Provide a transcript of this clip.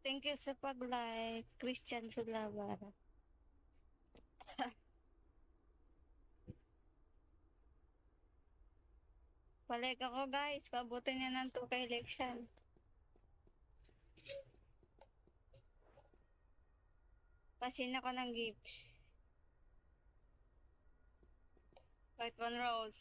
Thank you sa pag-like, Christian Sulabar. Balik ako guys, pabutin niya ng 2K election. Pasin ako ng gifts. White one rose.